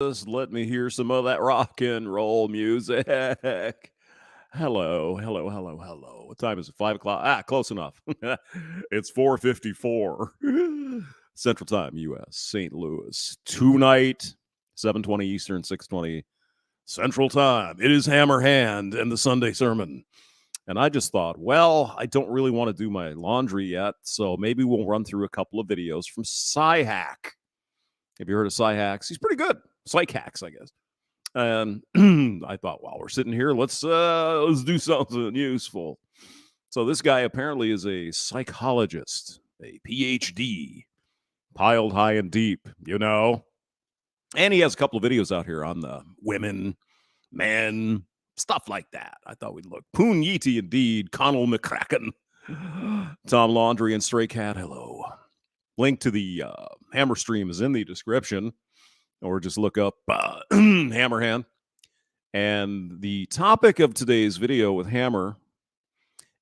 Just let me hear some of that rock and roll music. Hello, hello, hello, hello. What time is it? 5 o'clock? Close enough. It's 4:54 Central Time, U.S. St. Louis. Tonight, 7:20 Eastern, 6:20 Central Time. It is Hammerhand and the Sunday Sermon. And I just thought, well, I don't really want to do my laundry yet, so maybe we'll run through a couple of videos from PsycHack. Have you heard of PsycHacks? He's pretty good. PsycHacks, I guess. And I thought, while we're sitting here, let's do something useful. So this guy apparently is a psychologist, a PhD, piled high and deep, And he has a couple of videos out here on the women, men, stuff like that. I thought we'd look. Poon Yeety indeed, Connell McCracken, Tom Laundry, and Stray Cat. Hello. Link to the Hammer stream is in the description, or just look up Hammerhand. And the topic of today's video with Hammer,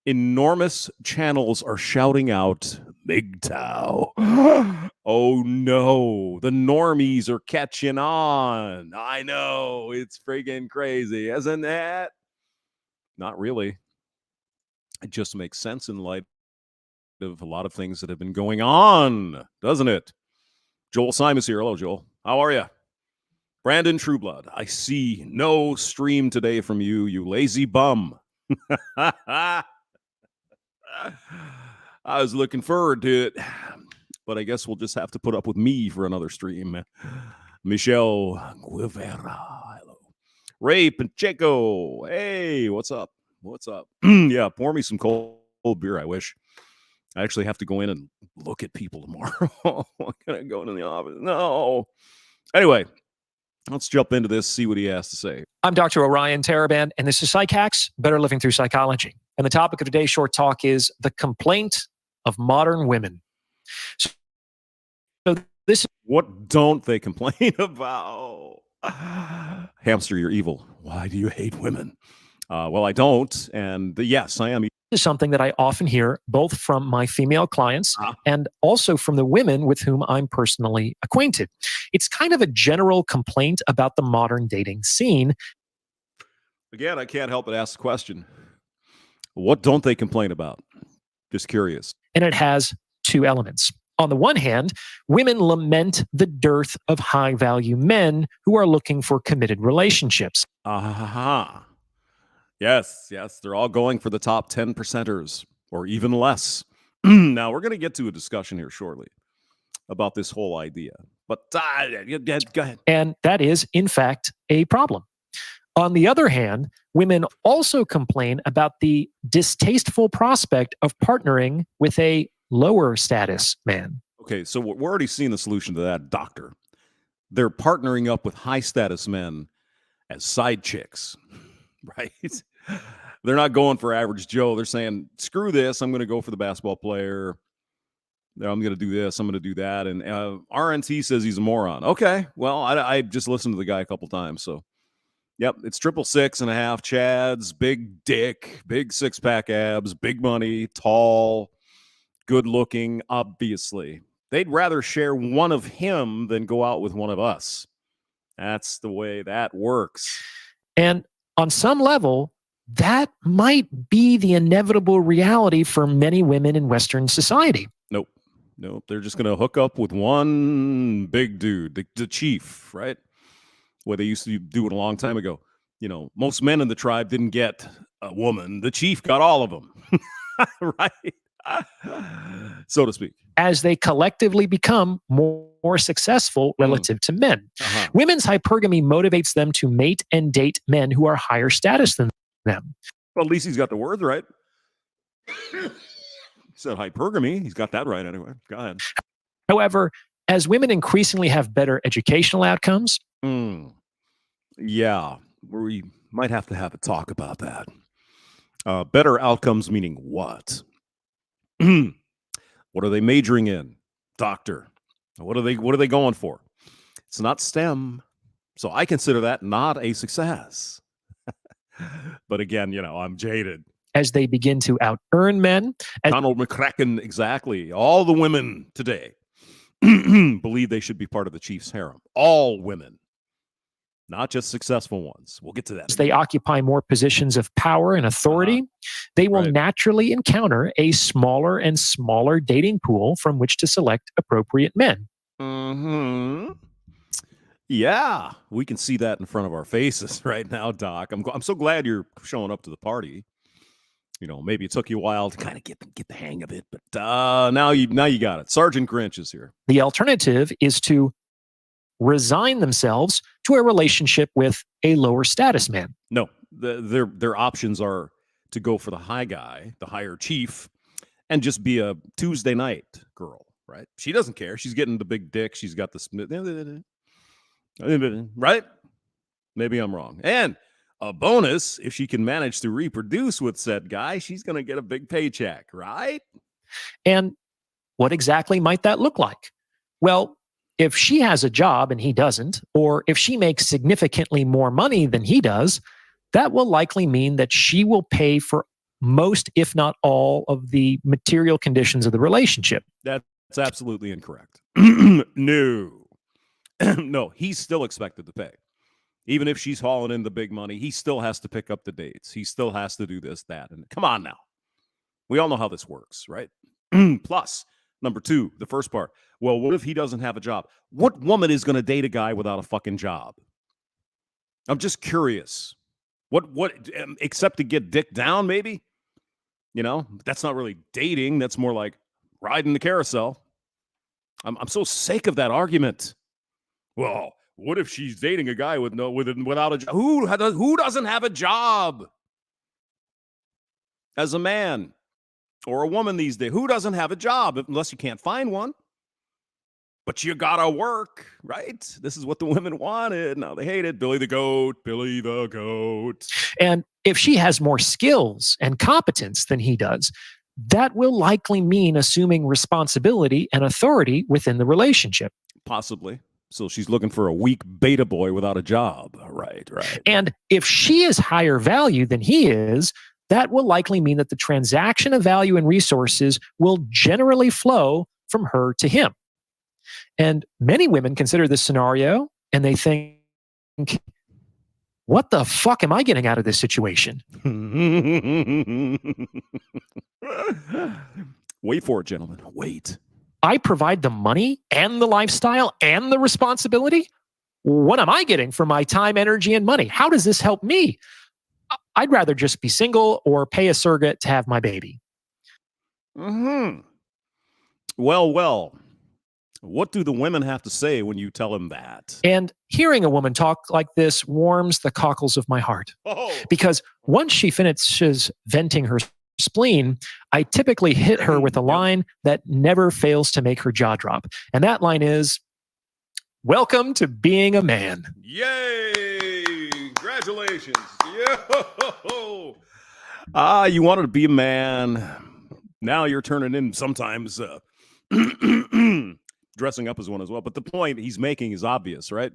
enormous channels are shouting out MGTOW. Oh no, the normies are catching on. I know, it's friggin' crazy, isn't it? Not really. It just makes sense in light of a lot of things that have been going on, doesn't it? Joel Simon's here. Hello, Joel. How are you? Brandon Trueblood. I see no stream today from you, you lazy bum. I was looking forward to it, but I guess we'll just have to put up with me for another stream. Michelle Guevara. Hello. Ray Pacheco. Hey, what's up? What's up? Yeah, pour me some cold beer, I wish. I actually have to go in and look at people tomorrow. I'm going to go into the office. No. Anyway, let's jump into this, see what he has to say. I'm Dr. Orion Taraban, and this is PsycHacks, Better Living Through Psychology. And the topic of today's short talk is the complaint of modern women. So this is what don't they complain about? Hamster, you're evil. Why do you hate women? Well, I don't. And yes, I am. This is something that I often hear both from my female clients and also from the women with whom I'm personally acquainted. It's kind of a general complaint about the modern dating scene. Again, I can't help but ask the question, what don't they complain about? Just curious. And it has two elements. On the one hand, women lament the dearth of high-value men who are looking for committed relationships. Yes, they're all going for the top 10 percenters or even less. Now, we're going to get to a discussion here shortly about this whole idea. But go ahead. And that is, in fact, a problem. On the other hand, women also complain about the distasteful prospect of partnering with a lower status man. Okay, so we're already seeing the solution to that, doctor. They're partnering up with high status men as side chicks. Right? They're not going for average Joe. They're saying, screw this. I'm going to go for the basketball player. I'm going to do this. I'm going to do that. And RNT says he's a moron. Okay. Well, I just listened to the guy a couple times. So, yep, it's 666.5 Chads, big dick, big six-pack abs, big money, tall, good looking, obviously. They'd rather share one of him than go out with one of us. That's the way that works. And on some level, that might be the inevitable reality for many women in Western society. Nope. They're just going to hook up with one big dude, the chief, right? Where they used to do it a long time ago. Most men in the tribe didn't get a woman. The chief got all of them, right? So to speak. As they collectively become more successful relative to men. Women's hypergamy motivates them to mate and date men who are higher status than them. Well, at least he's got the words right. He said hypergamy. He's got that right anyway. Go ahead. However, as women increasingly have better educational outcomes. Yeah, we might have to have a talk about that. Better outcomes meaning what? What are they majoring in? Doctor. What are they going for? It's not STEM. So I consider that not a success. But again, I'm jaded. As they begin to out-earn men. Donald McCracken, exactly. All the women today believe they should be part of the chief's harem. All women. Not just successful ones. We'll get to that. As they occupy more positions of power and authority, they will Right. naturally encounter a smaller and smaller dating pool from which to select appropriate men. Mm-hmm. Yeah, we can see that in front of our faces right now, Doc. I'm so glad you're showing up to the party. You know, maybe it took you a while to kind of get the hang of it, but now you got it. Sergeant Grinch is here. The alternative is to resign themselves to a relationship with a lower status man. No, their options are to go for the high guy, the higher chief, and just be a Tuesday night girl, right? She doesn't care. She's getting the big dick. She's got the right? Maybe I'm wrong. And a bonus, if she can manage to reproduce with said guy, she's going to get a big paycheck, right? And what exactly might that look like? Well, if she has a job and he doesn't, or if she makes significantly more money than he does, that will likely mean that she will pay for most, if not all, of the material conditions of the relationship. That's absolutely incorrect. No. No, he's still expected to pay. Even if she's hauling in the big money, he still has to pick up the dates. He still has to do this, that. And come on now. We all know how this works, right? Plus, number two, the first part. Well, what if he doesn't have a job? What woman is going to date a guy without a fucking job? I'm just curious. What except to get dick down, maybe? You know, that's not really dating. That's more like riding the carousel. I'm so sick of that argument. Well, what if she's dating a guy without a job? Who doesn't have a job? As a man or a woman these days, who doesn't have a job unless you can't find one? But you gotta work, right? This is what the women wanted. Now they hate it. Billy the goat. And if she has more skills and competence than he does, that will likely mean assuming responsibility and authority within the relationship. Possibly. So she's looking for a weak beta boy without a job. Right. And if she is higher value than he is, that will likely mean that the transaction of value and resources will generally flow from her to him. And many women consider this scenario and they think, what the fuck am I getting out of this situation? Wait for it, gentlemen. Wait. I provide the money and the lifestyle and the responsibility. What am I getting for my time, energy, and money? How does this help me? I'd rather just be single or pay a surrogate to have my baby. Well. What do the women have to say when you tell them that? And hearing a woman talk like this warms the cockles of my heart. Because once she finishes venting her spleen, I typically hit her with a line that never fails to make her jaw drop. And that line is, welcome to being a man. Yay! Congratulations. Yo! You wanted to be a man. Now you're turning in sometimes dressing up as one as well. But the point he's making is obvious, right?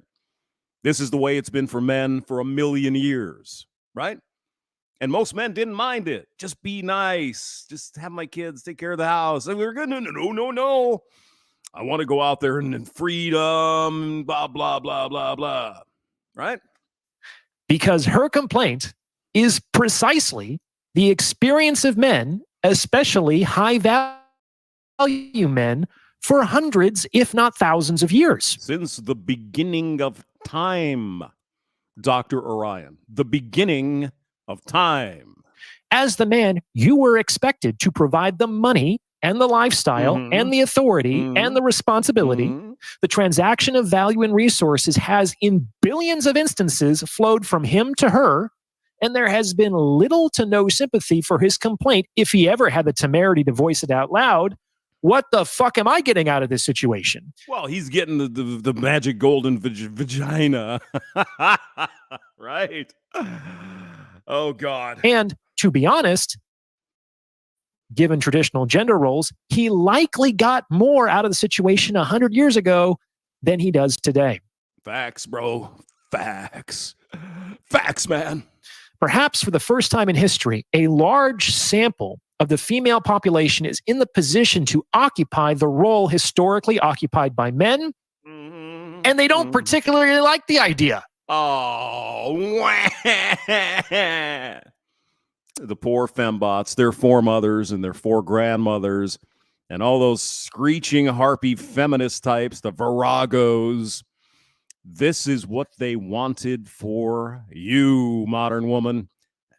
This is the way it's been for men for 1,000,000 years, right? And most men didn't mind it. Just be nice. Just have my kids take care of the house. And we were good. No. I want to go out there and freedom, blah, blah, blah, blah, blah. Right? Because her complaint is precisely the experience of men, especially high value men, for hundreds, if not thousands of years. Since the beginning of time, Dr. Orion. The beginning of time. As the man, you were expected to provide the money and the lifestyle and the authority and the responsibility. The transaction of value and resources has, in billions of instances, flowed from him to her, and there has been little to no sympathy for his complaint if he ever had the temerity to voice it out loud. What the fuck am I getting out of this situation? Well, he's getting the magic golden vagina. Right? Oh, God. And to be honest, given traditional gender roles, he likely got more out of the situation 100 years ago than he does today. Facts, bro. Facts. Facts, man. Perhaps for the first time in history, a large sample of the female population is in the position to occupy the role historically occupied by men, and they don't particularly like the idea. Oh, the poor fembots, their foremothers and their four grandmothers, and all those screeching harpy feminist types, the viragos. This is what they wanted for you, modern woman.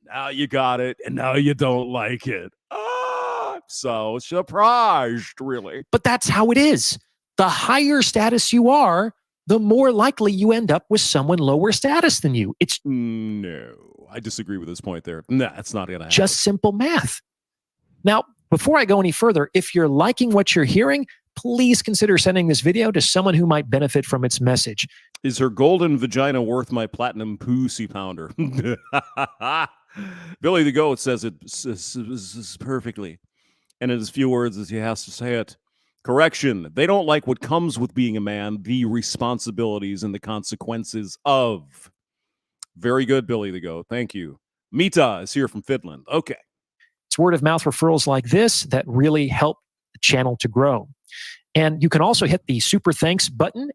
Now you got it, and now you don't like it. I'm so surprised, really. But that's how it is. The higher status you are, the more likely you end up with someone lower status than you. It's No, I disagree with this point there. No, it's not going to happen. just simple math. Now, before I go any further, if you're liking what you're hearing, please consider sending this video to someone who might benefit from its message. Is her golden vagina worth my platinum pussy pounder? Billy the Goat says it perfectly, and in as few words as he has to say it. Correction, they don't like what comes with being a man, the responsibilities and the consequences of. Very good, Billy the Goat. Thank you. Mita is here from Finland. Okay. It's word of mouth referrals like this that really help the channel to grow. And you can also hit the super thanks button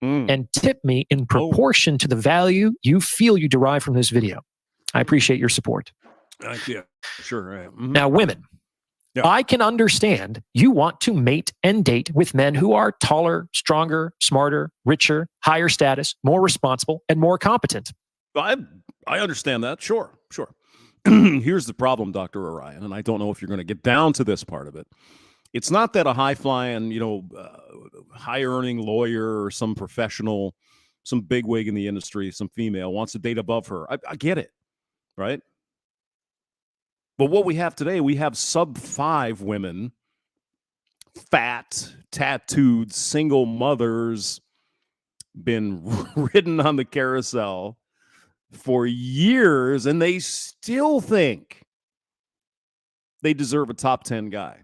and tip me in proportion to the value you feel you derive from this video. I appreciate your support. Yeah, sure. Right. Mm-hmm. Now, women, I can understand you want to mate and date with men who are taller, stronger, smarter, richer, higher status, more responsible, and more competent. I understand that. Sure. Here's the problem, Dr. Orion, and I don't know if you're going to get down to this part of it. It's not that a high-flying, high-earning lawyer or some professional, some bigwig in the industry, some female wants to date above her. I get it, right? But what we have today, we have sub-5 women, fat, tattooed, single mothers, been ridden on the carousel for years, and they still think they deserve a top 10 guy.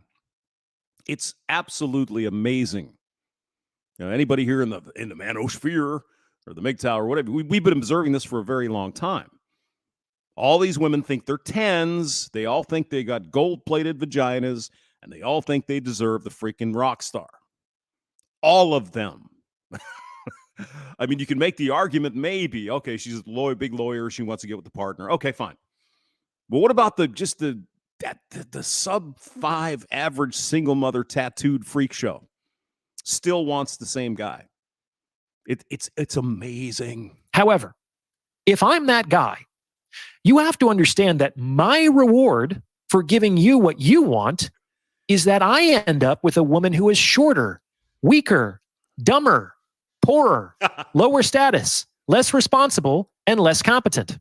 It's absolutely amazing. Anybody here in the manosphere or the MGTOW or whatever, we've been observing this for a very long time. All these women think they're 10s. They all think they got gold-plated vaginas, and they all think they deserve the freaking rock star. All of them. I mean, you can make the argument maybe, okay, she's a big lawyer, she wants to get with the partner. Okay, fine. But what about the sub-5 average single mother tattooed freak show? Still wants the same guy. It's amazing. However, if I'm that guy, you have to understand that my reward for giving you what you want is that I end up with a woman who is shorter, weaker, dumber, poorer, lower status, less responsible, and less competent.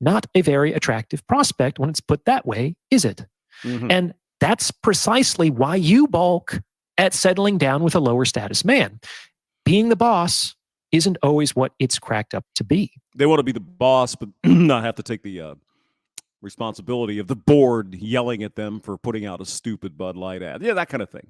Not a very attractive prospect when it's put that way, is it? Mm-hmm. And that's precisely why you balk at settling down with a lower status man. Being the boss isn't always what it's cracked up to be. They want to be the boss, but not have to take the responsibility of the board yelling at them for putting out a stupid Bud Light ad. Yeah, that kind of thing,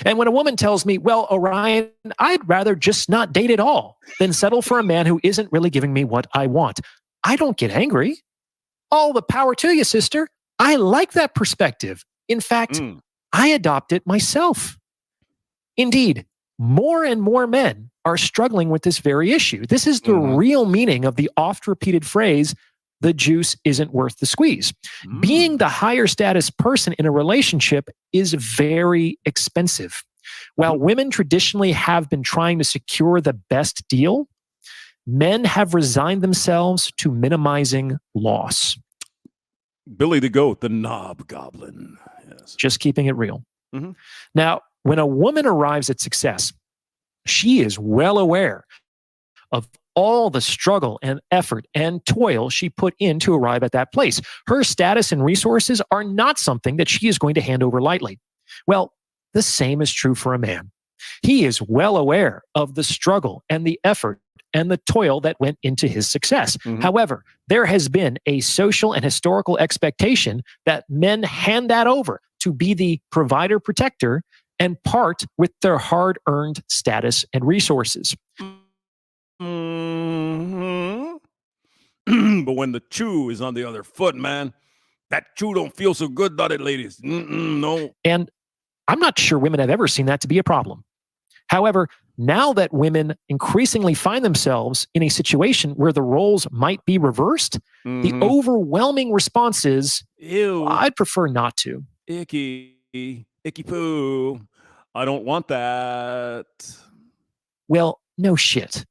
And when a woman tells me, well, Orion, I'd rather just not date at all than settle for a man who isn't really giving me what I want, I don't get angry. All the power to you, sister. I like that perspective. In fact, I adopt it myself. Indeed, more and more men are struggling with this very issue. This is the real meaning of the oft-repeated phrase, the juice isn't worth the squeeze. Being the higher status person in a relationship is very expensive. While women traditionally have been trying to secure the best deal, men have resigned themselves to minimizing loss. Billy the Goat, the knob goblin. Yes. Just keeping it real. Now, when a woman arrives at success, she is well aware of all the struggle and effort and toil she put in to arrive at that place. Her status and resources are not something that she is going to hand over lightly. Well, the same is true for a man. He is well aware of the struggle and the effort and the toil that went into his success. However, there has been a social and historical expectation that men hand that over to be the provider protector and part with their hard-earned status and resources. But when the chew is on the other foot, man, that chew don't feel so good, does it, ladies? No. And I'm not sure women have ever seen that to be a problem. However, now that women increasingly find themselves in a situation where the roles might be reversed, the overwhelming response is, Ew. I'd prefer not to. Icky. Icky poo. I don't want that. Well, no shit.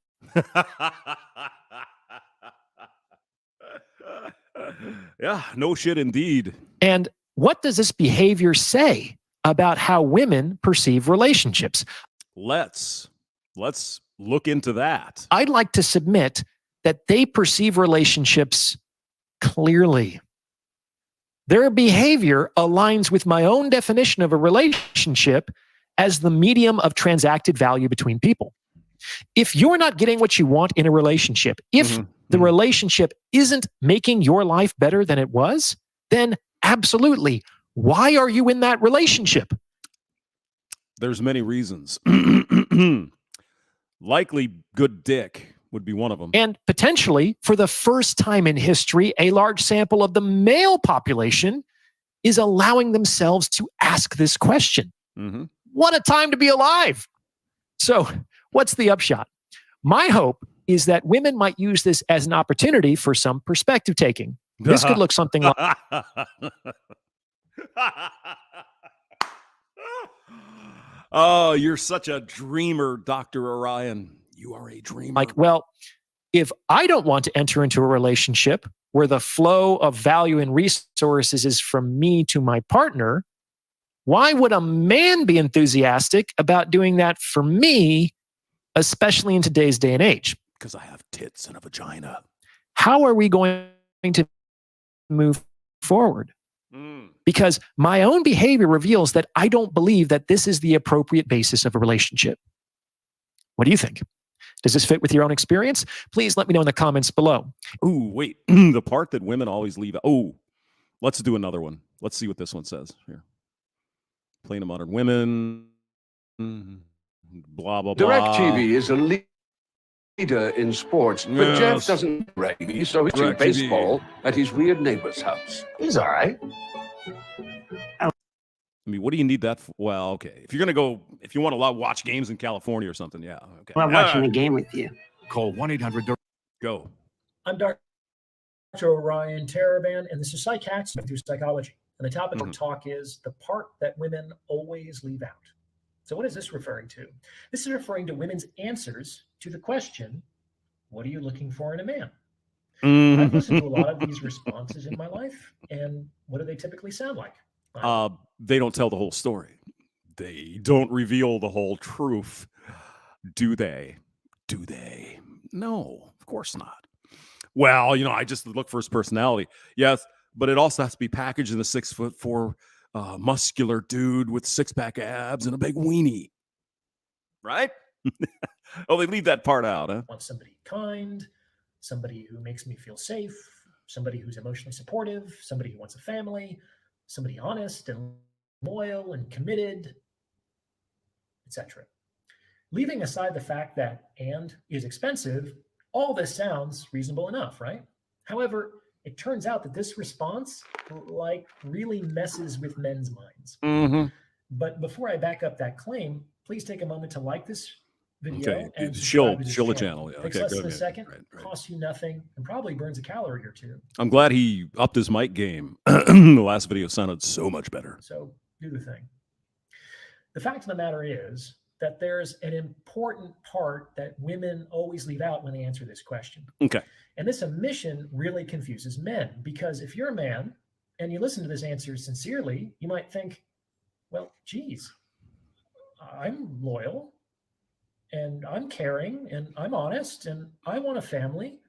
Yeah, no shit indeed. And what does this behavior say about how women perceive relationships? Let's look into that. I'd like to submit that they perceive relationships clearly. Their behavior aligns with my own definition of a relationship as the medium of transacted value between people. If you're not getting what you want in a relationship, if the relationship isn't making your life better than it was, then absolutely, why are you in that relationship? There's many reasons. Likely good dick would be one of them. And potentially, for the first time in history, a large sample of the male population is allowing themselves to ask this question. What a time to be alive. So, what's the upshot? My hope is that women might use this as an opportunity for some perspective taking. This could look something like... Oh, you're such a dreamer, Dr. Orion. You are a dreamer. Like, well, if I don't want to enter into a relationship where the flow of value and resources is from me to my partner, why would a man be enthusiastic about doing that for me, especially in today's day and age? Because I have tits and a vagina. How are we going to move forward? Because my own behavior reveals that I don't believe that this is the appropriate basis of a relationship. What do you think? Does this fit with your own experience? Please let me know in the comments below. Ooh, wait. The part that women always leave. Oh, let's do another one. Let's see what this one says here. Plain of Modern Women. Blah, blah, blah. DirecTV is a leader in sports, but Jeff doesn't rugby, so he's playing baseball at his weird neighbor's house. He's all right. I mean, what do you need that for? Well, okay. If you're going to go, if you want to watch games in California or something, yeah. Okay. I'm watching the game with you. Call 1-800. Go. I'm Dr. Orion Taraban, and this is PsycHacks through psychology. And the topic of talk is the part that women always leave out. So what is this referring to? This is referring to women's answers to the question, what are you looking for in a man? I've listened to a lot of these responses in my life, and what do they typically sound like? They don't tell the whole story. They don't reveal the whole truth. Do they? Do they? No, of course not. Well, I just look for his personality. Yes, but it also has to be packaged in a 6'4" muscular dude with six-pack abs and a big weenie. Right? Oh, they leave that part out, huh? I want somebody kind, somebody who makes me feel safe, somebody who's emotionally supportive, somebody who wants a family, somebody honest and loyal and committed, etc. Leaving aside the fact that "and" is expensive, all this sounds reasonable enough, right? However, it turns out that this response really messes with men's minds. But before I back up that claim, please take a moment to like this video and shill the channel. Yeah. Takes Okay, less good, than a man. second, Right. costs you nothing, and probably burns a calorie or two. I'm glad he upped his mic game. The last video sounded so much better. So do the thing. The fact of the matter is that there's an important part that women always leave out when they answer this question. Okay. And this omission really confuses men, because if you're a man and you listen to this answer sincerely, you might think, well, geez, I'm loyal and I'm caring and I'm honest and I want a family.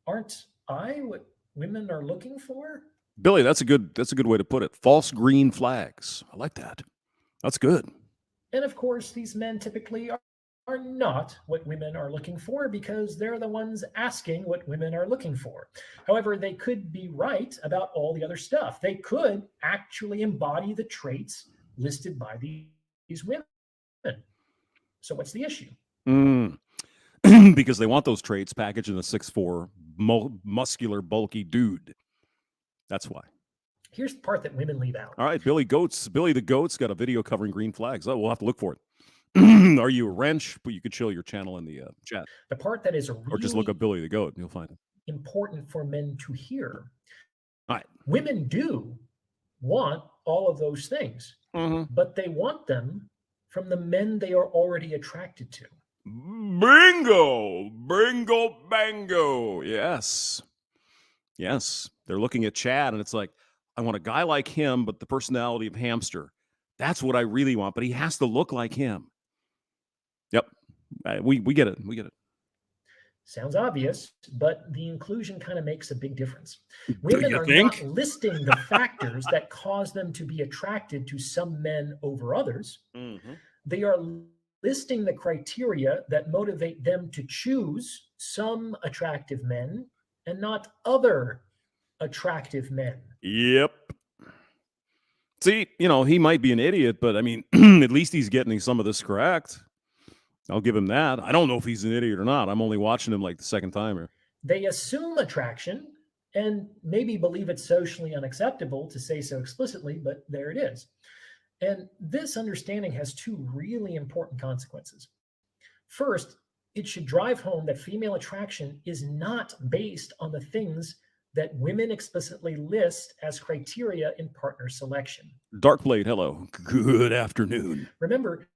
Aren't I what women are looking for? Billy, that's a good way to put it. False green flags. I like that. That's good. And of course, these men typically are not what women are looking for, because they're the ones asking what women are looking for. However, they could be right about all the other stuff. They could actually embody the traits listed by these women. So what's the issue? Because they want those traits packaged in a 6'4" muscular, bulky dude. That's why. Here's the part that women leave out. All right, Billy the Goat's got a video covering green flags. Oh, we'll have to look for it. Are you a wrench? But you could show your channel in the chat. The part that is Or just look really up Billy the Goat and you'll find it. important for men to hear. All right. Women do want all of those things, but they want them from the men they are already attracted to. Bingo! Bingo, bango. Yes. Yes. They're looking at Chad and it's like, I want a guy like him, but the personality of Hamster. That's what I really want, but he has to look like him. Yep. We get it. We get it. Sounds obvious, but the inclusion kind of makes a big difference. Women you are think? not listing the factors that cause them to be attracted to some men over others. They are listing the criteria that motivate them to choose some attractive men and not other attractive men. Yep. See, he might be an idiot, but I mean, at least he's getting some of this correct. I'll give him that. I don't know if he's an idiot or not. I'm only watching him like the second time here. They assume attraction and maybe believe it's socially unacceptable to say so explicitly, but there it is. And this understanding has two really important consequences. First, it should drive home that female attraction is not based on the things that women explicitly list as criteria in partner selection. Darkblade, hello. Good afternoon. Remember,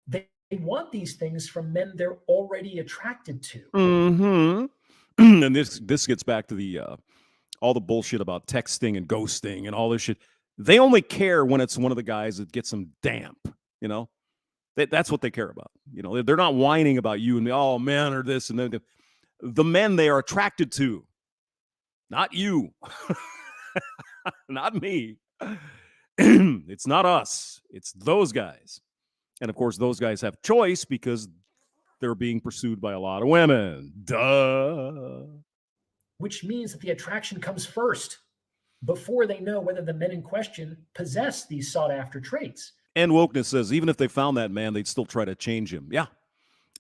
they want these things from men they're already attracted to. And this gets back to the all the bullshit about texting and ghosting and all this shit. They only care when it's one of the guys that gets them damp. That's what they care about. They're not whining about you and oh man or this and then. The men they are attracted to, not you, not me. It's not us. It's those guys. And of course, those guys have choice because they're being pursued by a lot of women. Duh. Which means that the attraction comes first before they know whether the men in question possess these sought-after traits. And wokeness says even if they found that man, they'd still try to change him. Yeah.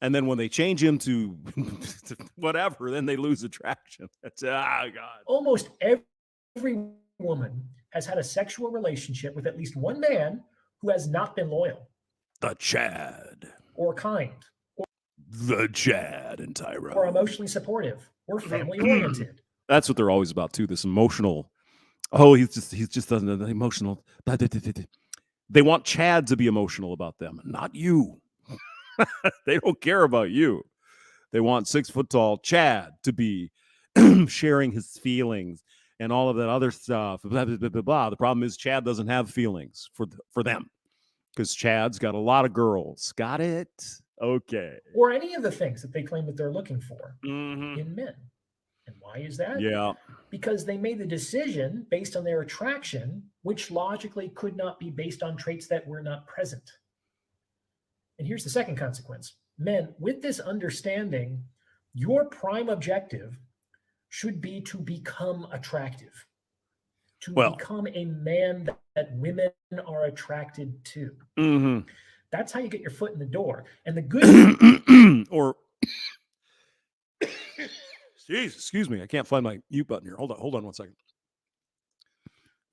And then when they change him to whatever, then they lose attraction. That's, God. Almost every woman has had a sexual relationship with at least one man who has not been loyal. The Chad. Or kind. The Chad and Tyrone. Or emotionally supportive. Or family-oriented. That's what they're always about, too. This emotional. Oh, he's just an emotional. They want Chad to be emotional about them, not you. They don't care about you. They want 6 foot tall Chad to be sharing his feelings and all of that other stuff. Blah, blah, blah, blah, blah. The problem is Chad doesn't have feelings for them because Chad's got a lot of girls. Got it? Okay. Or any of the things that they claim that they're looking for in men. And why is that? Yeah. Because they made the decision based on their attraction, which logically could not be based on traits that were not present. And here's the second consequence. Men, with this understanding, your prime objective should be to become attractive, to become a man that women are attracted to. That's how you get your foot in the door. And the good or jeez, excuse me, I can't find my mute button here. Hold on 1 second.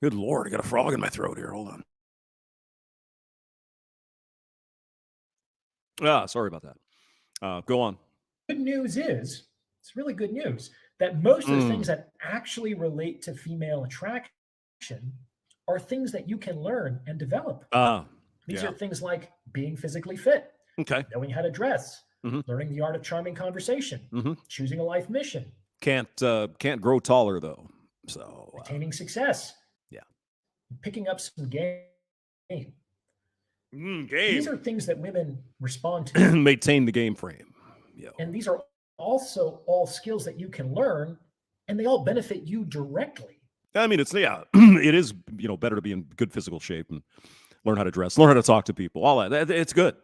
Good Lord, I got a frog in my throat here. Hold on. Sorry about that. Go on. Good news is, it's really good news, that most of the things that actually relate to female attraction are things that you can learn and develop. These are things like being physically fit, knowing how to dress, learning the art of charming conversation, choosing a life mission. Can't grow taller though. So attaining success. Yeah. Picking up some game. Game. These are things that women respond to. Maintain the game frame. Yeah. And these are also all skills that you can learn, and they all benefit you directly. I mean, it is, better to be in good physical shape and learn how to dress, learn how to talk to people, all that. It's good.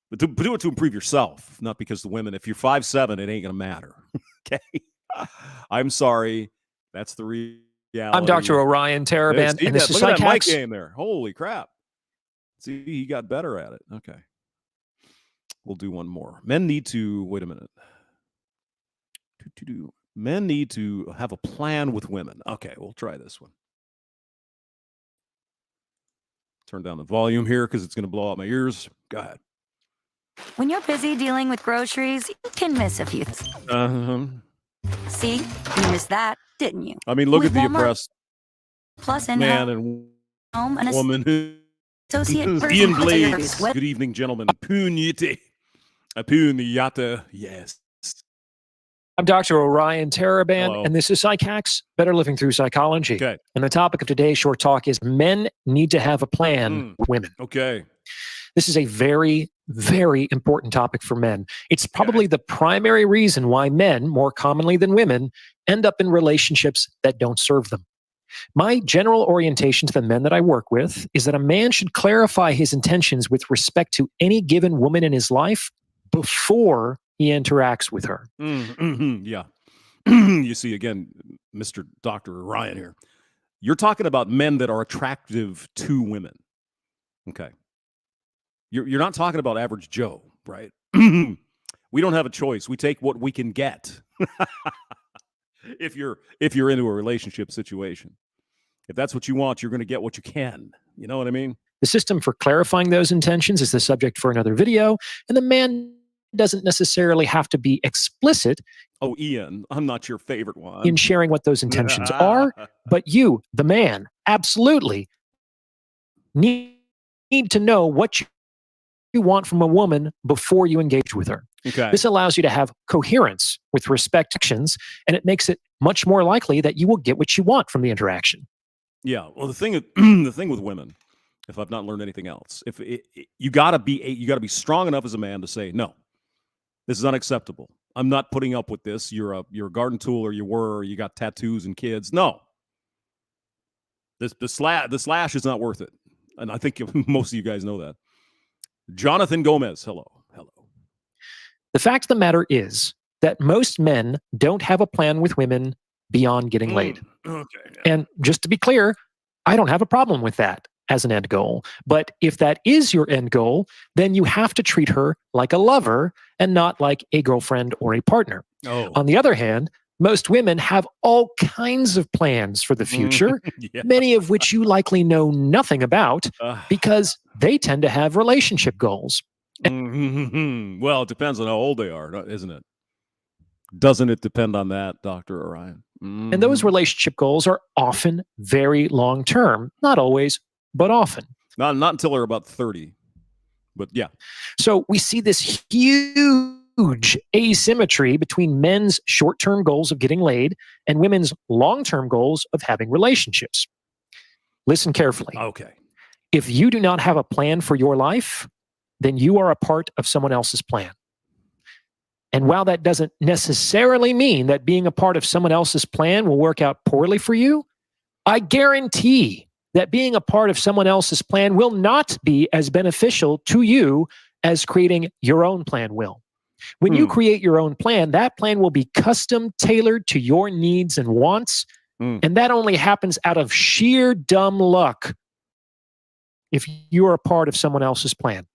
But do it to improve yourself, not because the women, if you're 5'7", it ain't going to matter. Okay. I'm sorry. That's the reality. I'm Dr. Orion Taraban, and this is Look at that mic PsycHacks. game there. Holy crap. See, he got better at it. Okay. We'll do one more. Men need to, wait a minute. Men need to have a plan with women. Okay, we'll try this one. Turn down the volume here because it's going to blow out my ears. Go ahead. When you're busy dealing with groceries, you can miss a few things. See, you missed that, didn't you? I mean, look With at the Walmart oppressed Plus man and home and woman who associate Ian person Blades. with Good evening, gentlemen. Punyate. Punyata. Yes. I'm Dr. Orion Taraban, Hello. and this is PsycHacks, Better Living Through Psychology. Okay. And the topic of today's short talk is men need to have a plan with women. Okay. This is a very, very important topic for men. It's probably the primary reason why men, more commonly than women, end up in relationships that don't serve them. My general orientation to the men that I work with is that a man should clarify his intentions with respect to any given woman in his life before he interacts with her. Yeah. You see, again, Mr. Dr. Ryan here. You're talking about men that are attractive to women. Okay. You're not talking about average Joe, right? We don't have a choice. We take what we can get. If you're into a relationship situation. If that's what you want, you're going to get what you can. You know what I mean? The system for clarifying those intentions is the subject for another video, and the man doesn't necessarily have to be explicit. Oh, Ian, I'm not your favorite one. In sharing what those intentions are, but you, the man, absolutely need to know what you want from a woman before you engage with her. Okay. This allows you to have coherence with respect to actions, and it makes it much more likely that you will get what you want from the interaction. Yeah. Well, the thing with women, if I've not learned anything else, you gotta be strong enough as a man to say, no, this is unacceptable. I'm not putting up with this. You're a garden tool, or you got tattoos and kids. No. The slash is not worth it. And I think most of you guys know that. Jonathan Gomez, hello. The fact of the matter is that most men don't have a plan with women beyond getting laid. Okay. Yeah. And just to be clear, I don't have a problem with that as an end goal. But if that is your end goal, then you have to treat her like a lover and not like a girlfriend or a partner. Oh. On the other hand, most women have all kinds of plans for the future, Yeah. many of which you likely know nothing about because they tend to have relationship goals. Well, it depends on how old they are, isn't it? Doesn't it depend on that, Dr. Orion? And those relationship goals are often very long term, not always, but often. Not until they're about 30. But yeah. So we see this huge asymmetry between men's short-term goals of getting laid and women's long-term goals of having relationships. Listen carefully. Okay. If you do not have a plan for your life, then you are a part of someone else's plan. And while that doesn't necessarily mean that being a part of someone else's plan will work out poorly for you, I guarantee that being a part of someone else's plan will not be as beneficial to you as creating your own plan will. When you create your own plan, that plan will be custom tailored to your needs and wants. And that only happens out of sheer dumb luck if you are a part of someone else's plan.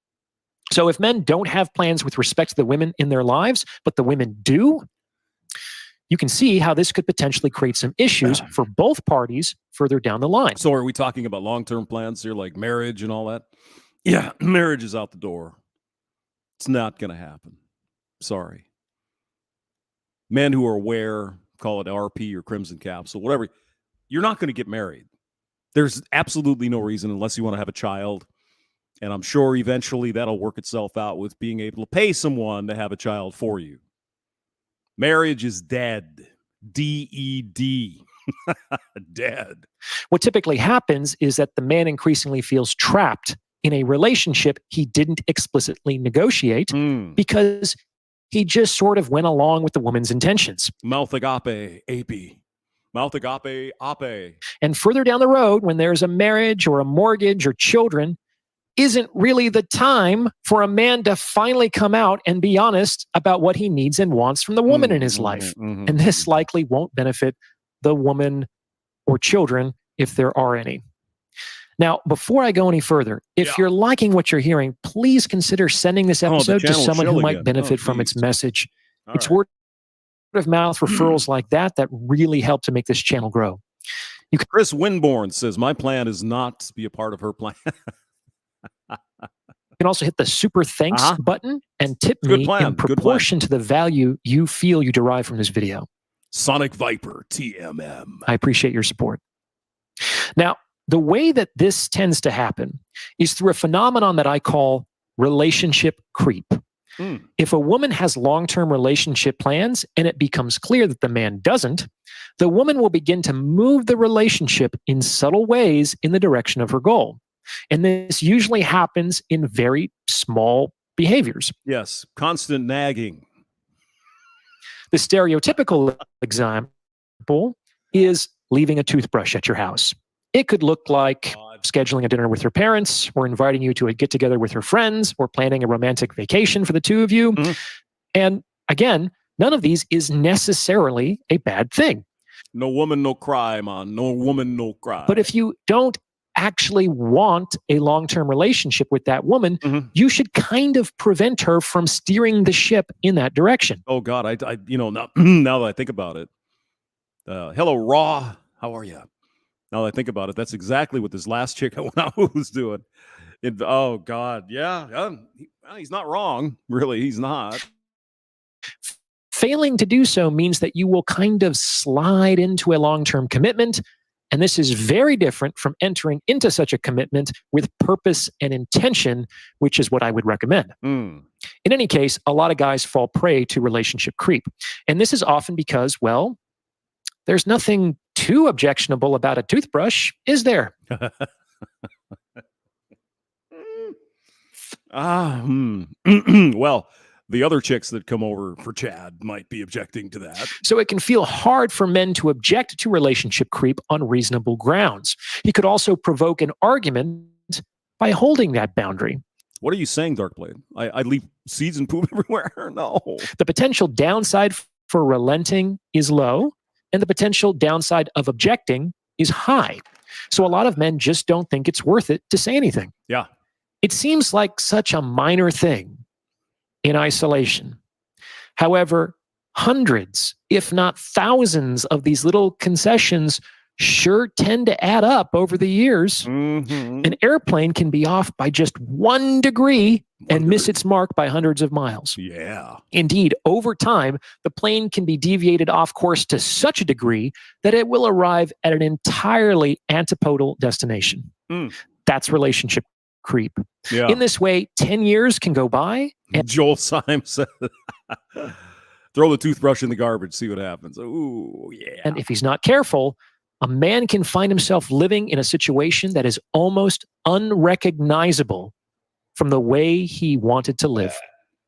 So if men don't have plans with respect to the women in their lives, but the women do, you can see how this could potentially create some issues for both parties further down the line. So are we talking about long-term plans here, like marriage and all that? Yeah, marriage is out the door. It's not going to happen. Sorry. Men who are aware, call it RP or Crimson Capsule, whatever, you're not going to get married. There's absolutely no reason unless you want to have a child. And I'm sure eventually that'll work itself out with being able to pay someone to have a child for you. Marriage is dead. D-E-D. Dead. What typically happens is that the man increasingly feels trapped in a relationship he didn't explicitly negotiate because he just sort of went along with the woman's intentions. Mouth agape, AP. Mouth agape, ape. And further down the road, when there's a marriage or a mortgage or children, isn't really the time for a man to finally come out and be honest about what he needs and wants from the woman in his life. And this likely won't benefit the woman or children if there are any. Now, before I go any further, if you're liking what you're hearing, please consider sending this episode to someone who might benefit from its message. It's word of mouth referrals like that really help to make this channel grow. Chris Winborn says, my plan is not to be a part of her plan. You can also hit the super thanks button and tip Good me plan. in Good plan. proportion to the value you feel you derive from this video. Sonic Viper, TMM. I appreciate your support. Now, the way that this tends to happen is through a phenomenon that I call relationship creep. If a woman has long-term relationship plans and it becomes clear that the man doesn't, the woman will begin to move the relationship in subtle ways in the direction of her goal. And this usually happens in very small behaviors. Yes, constant nagging. The stereotypical example is leaving a toothbrush at your house. It could look like scheduling a dinner with her parents, or inviting you to a get-together with her friends, or planning a romantic vacation for the two of you. And again, none of these is necessarily a bad thing. No woman, no cry, man. No woman, no cry. But if you don't actually want a long-term relationship with that woman, you should kind of prevent her from steering the ship in that direction. Oh God, I now that I think about it. Hello, Raw. How are you? Now that I think about it, that's exactly what this last chick I went out was doing. Oh God, yeah, he's not wrong. Really, he's not. Failing to do so means that you will kind of slide into a long-term commitment. And this is very different from entering into such a commitment with purpose and intention, which is what I would recommend. In any case, a lot of guys fall prey to relationship creep. And this is often because, well, there's nothing too objectionable about a toothbrush, is there? Well, the other chicks that come over for Chad might be objecting to that. So it can feel hard for men to object to relationship creep on reasonable grounds. He could also provoke an argument by holding that boundary. What are you saying, Darkblade? I leave seeds and poop everywhere? No. The potential downside for relenting is low, and the potential downside of objecting is high. So a lot of men just don't think it's worth it to say anything. Yeah. It seems like such a minor thing in isolation. However, hundreds, if not thousands, of these little concessions sure tend to add up over the years. An airplane can be off by just 1 degree and miss its mark by hundreds of miles. Yeah. Indeed, over time, the plane can be deviated off course to such a degree that it will arrive at an entirely antipodal destination. That's relationship creep. Yeah. In this way, 10 years can go by. And Joel Syme said, throw the toothbrush in the garbage, see what happens. Ooh, yeah. And if he's not careful, a man can find himself living in a situation that is almost unrecognizable from the way he wanted to live.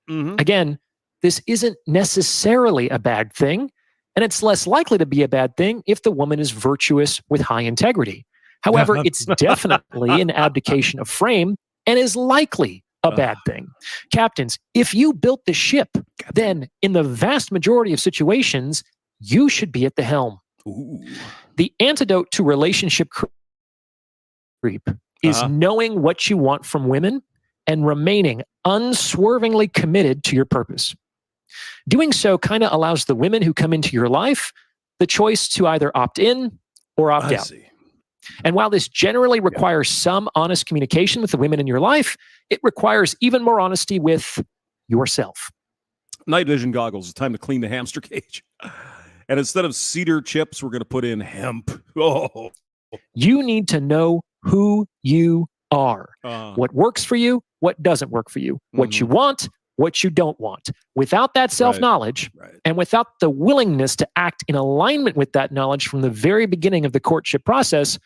Again, this isn't necessarily a bad thing, and it's less likely to be a bad thing if the woman is virtuous with high integrity. However, it's definitely an abdication of frame and is likely a bad thing. Captains, if you built the ship, then in the vast majority of situations, you should be at the helm. Ooh. The antidote to relationship creep is knowing what you want from women and remaining unswervingly committed to your purpose. Doing so kind of allows the women who come into your life the choice to either opt in or opt out. See. And while this generally requires some honest communication with the women in your life, it requires even more honesty with yourself. Night vision goggles. It's time to clean the hamster cage. And instead of cedar chips, we're going to put in hemp. Oh. You need to know who you are, what works for you, what doesn't work for you, what you want, what you don't want. Without that self-knowledge and without the willingness to act in alignment with that knowledge from the very beginning of the courtship process,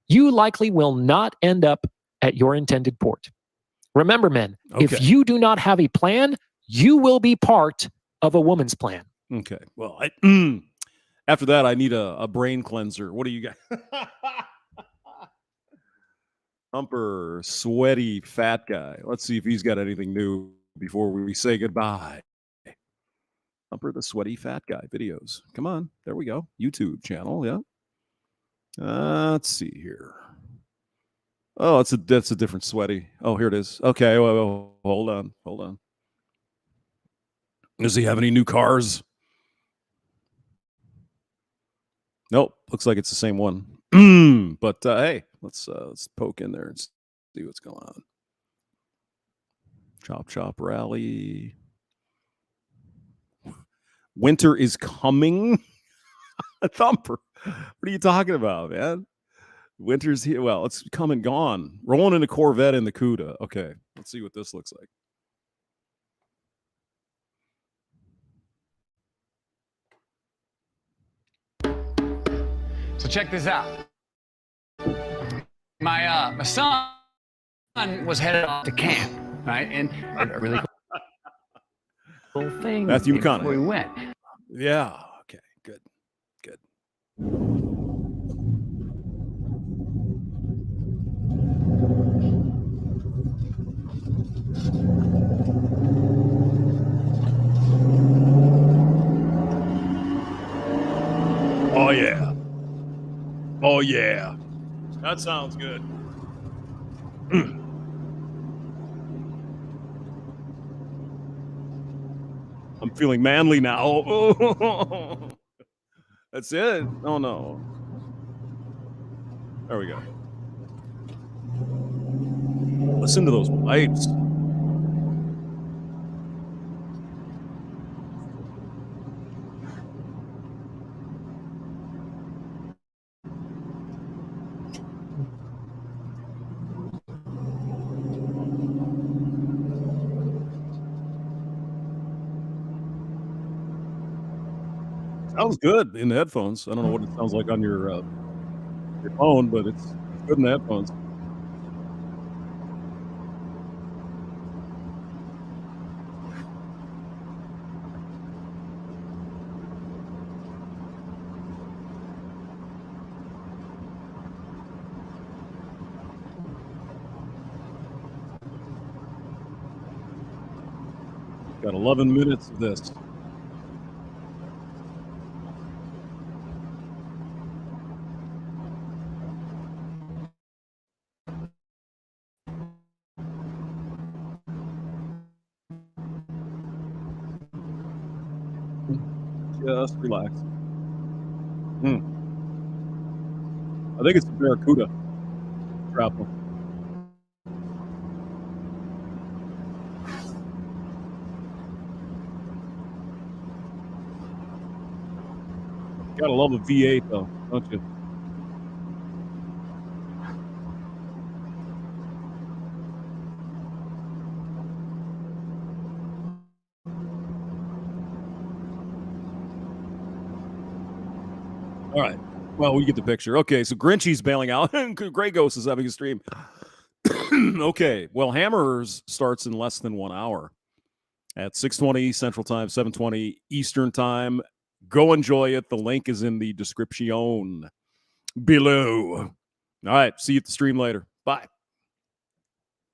you likely will not end up at your intended port. Remember, men, if you do not have a plan, you will be part of a woman's plan. Okay. Well, after that, I need a brain cleanser. What do you got? Humper, sweaty, fat guy. Let's see if he's got anything new before we say goodbye. Humper, the sweaty, fat guy videos. Come on. There we go. YouTube channel. Yeah. Let's see here. Oh, that's a different sweaty. Oh, here it is. Okay. Well, hold on. Does he have any new cars? Nope. Looks like it's the same one. But hey, let's poke in there and see what's going on. Chop chop rally. Winter is coming. Thumper. What are you talking about, man? Winter's here. Well, it's come and gone. Rolling in a Corvette in the CUDA. Okay, let's see what this looks like. So check this out. My son was headed off to camp, right? And a really cool thing Matthew before McConaughey. we went. Yeah. Okay. Good. Oh yeah. Oh yeah. That sounds good. I'm feeling manly now. That's it. Oh no. There we go. Listen to those pipes. Sounds good in the headphones. I don't know what it sounds like on your phone, but it's good in the headphones. Got 11 minutes of this. Just relax. I think it's the Barracuda grapple. Gotta love a V8 though, don't you? All right. Well, we get the picture. Okay, so Grinchy's bailing out. Grey Ghost is having a stream. Okay. Well, Hammers starts in less than 1 hour at 6:20 Central Time, 7:20 Eastern Time. Go enjoy it. The link is in the description below. All right. See you at the stream later. Bye.